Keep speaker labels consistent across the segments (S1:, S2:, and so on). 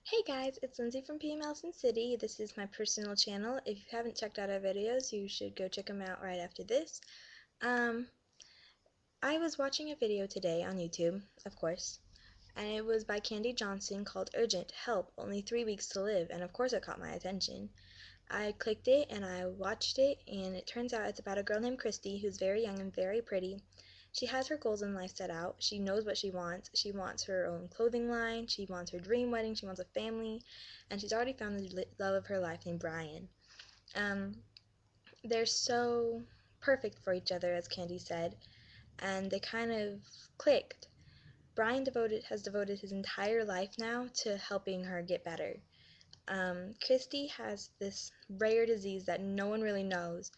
S1: Hey guys, it's Lindsay from PM Sin City. This is my personal channel. If you haven't checked out our videos, you should go check them out right after this. Um, I was watching a video today on YouTube, of course, and it was by Candy Johnson called Urgent Help, Only 3 Weeks to Live, and of course it caught my attention. I clicked it and I watched it, and it turns out it's about a girl named Christy who's very young and very pretty. She has her goals in life set out. She knows what she wants. She wants her own clothing line. She wants her dream wedding. She wants a family. And she's already found the love of her life named Brian. Um, they're so perfect for each other, as Candy said, and they kind of clicked. Brian has devoted his entire life now to helping her get better. Christy has this rare disease that no one really knows.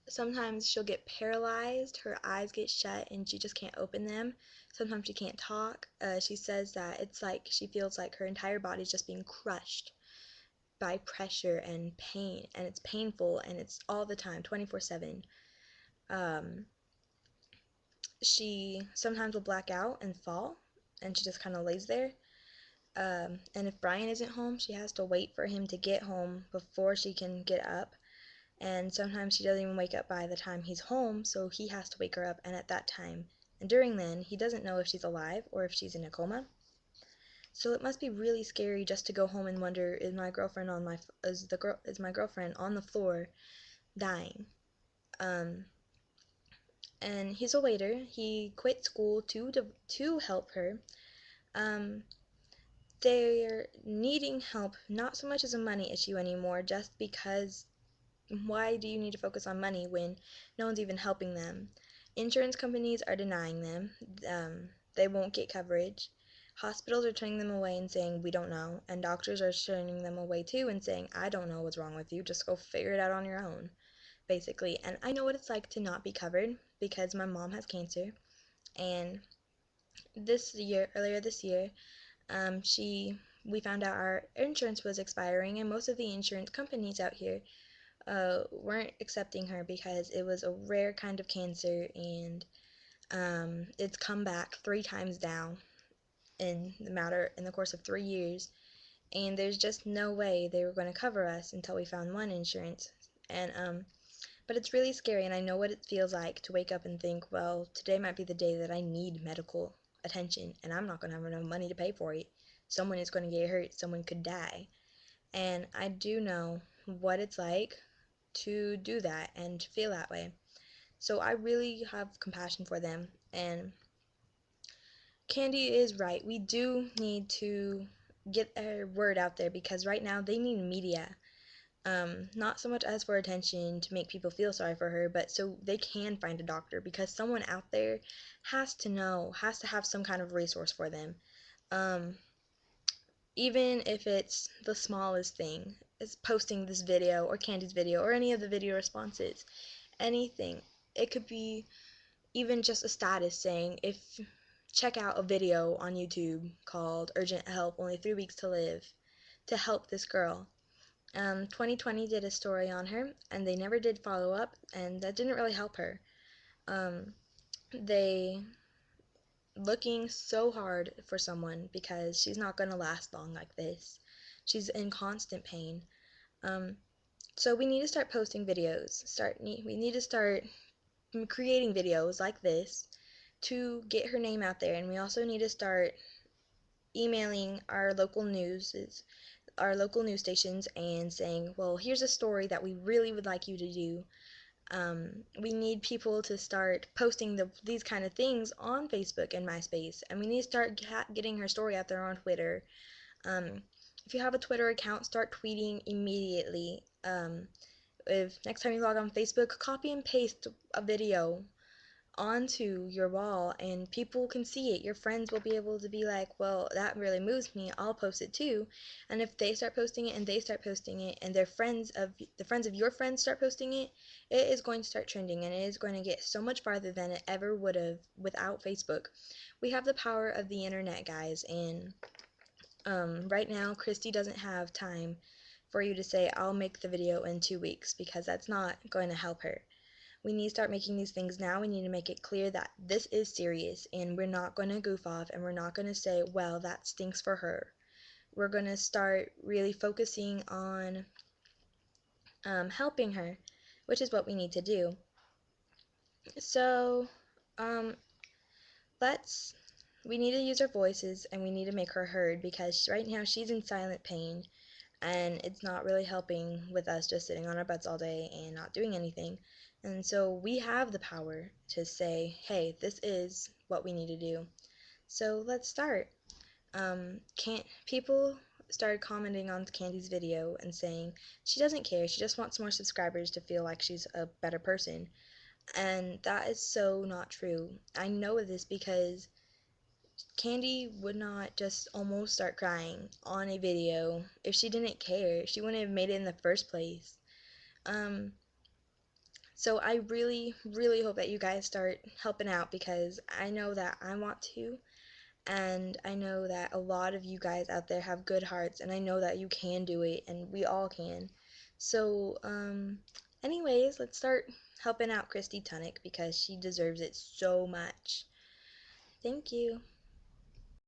S1: Sometimes she'll get paralyzed, her eyes get shut, and she just can't open them. Sometimes she can't talk. She says that it's like she feels like her entire body's just being crushed by pressure and pain, and it's painful, and it's all the time, 24/7. Um, she sometimes will black out and fall, and she just kind of lays there. And if Brian isn't home, she has to wait for him to get home before she can get up. And sometimes she doesn't even wake up by the time he's home, so he has to wake her up, and at that time and during then he doesn't know if she's alive or if she's in a coma. So it must be really scary just to go home and wonder, is my girlfriend on the floor dying? um and he's a waiter. He quit school to help her. um they're needing help, not so much as a money issue anymore, just because why do you need to focus on money when no one's even helping them? Insurance companies are denying them. They won't get coverage. Hospitals are turning them away and saying, we don't know. And doctors are turning them away too and saying, I don't know what's wrong with you. Just go figure it out on your own, basically. And I know what it's like to not be covered because my mom has cancer. And earlier this year, we found out our insurance was expiring, and most of the insurance companies out here weren't accepting her because it was a rare kind of cancer, and it's come back 3 times now in the course of 3 years, and there's just no way they were going to cover us until we found one insurance. And but it's really scary, and I know what it feels like to wake up and think, well, today might be the day that I need medical attention, and I'm not going to have enough money to pay for it. Someone is going to get hurt. Someone could die. And I do know what it's like to do that and to feel that way. So I really have compassion for them. And Candy is right. We do need to get our word out there because right now they need media. Not so much as for attention to make people feel sorry for her, but so they can find a doctor, because someone out there has to know, has to have some kind of resource for them. Um, Even if it's the smallest thing, is posting this video or Candy's video or any of the video responses, anything. It could be even just a status saying, if check out a video on YouTube called Urgent Help, Only 3 Weeks to Live, to help this girl. 2020 did a story on her, and they never did follow up, and that didn't really help her. They looking so hard for someone because she's not going to last long like this. She's in constant pain. Um, so we need to start posting videos. We need to start creating videos like this to get her name out there, and we also need to start emailing our local news stations and saying, well, here's a story that we really would like you to do. We need people to start posting these kind of things on Facebook and MySpace, and we need to start getting her story out there on Twitter. Um, if you have a Twitter account, start tweeting immediately. If next time you log on Facebook, copy and paste a video onto your wall and people can see it. Your friends will be able to be like, well, that really moves me, I'll post it too. And if they start posting it and they start posting it and their friends of the friends of your friends start posting it, it is going to start trending, and it is going to get so much farther than it ever would have without Facebook. We have the power of the internet, guys, and right now Christy doesn't have time for you to say, I'll make the video in 2 weeks, because that's not going to help her. We need to start making these things now. We need to make it clear that this is serious, and we're not going to goof off, and we're not going to say, well, that stinks for her. we're going to start really focusing on helping her, which is what we need to do. So, um, let's we need to use our voices and we need to make her heard because right now she's in silent pain and it's not really helping with us just sitting on our butts all day and not doing anything. And so we have the power to say, hey, this is what we need to do. So let's start. Can't people started commenting on Candy's video and saying she doesn't care, she just wants more subscribers to feel like she's a better person. And that is so not true. I know this because Candy would not just almost start crying on a video if she didn't care. She wouldn't have made it in the first place. Um, so I really, really hope that you guys start helping out because I know that I want to, and I know that a lot of you guys out there have good hearts, and I know that you can do it, and we all can. So, anyways, let's start helping out Christy Tunick because she deserves it so much. Thank you.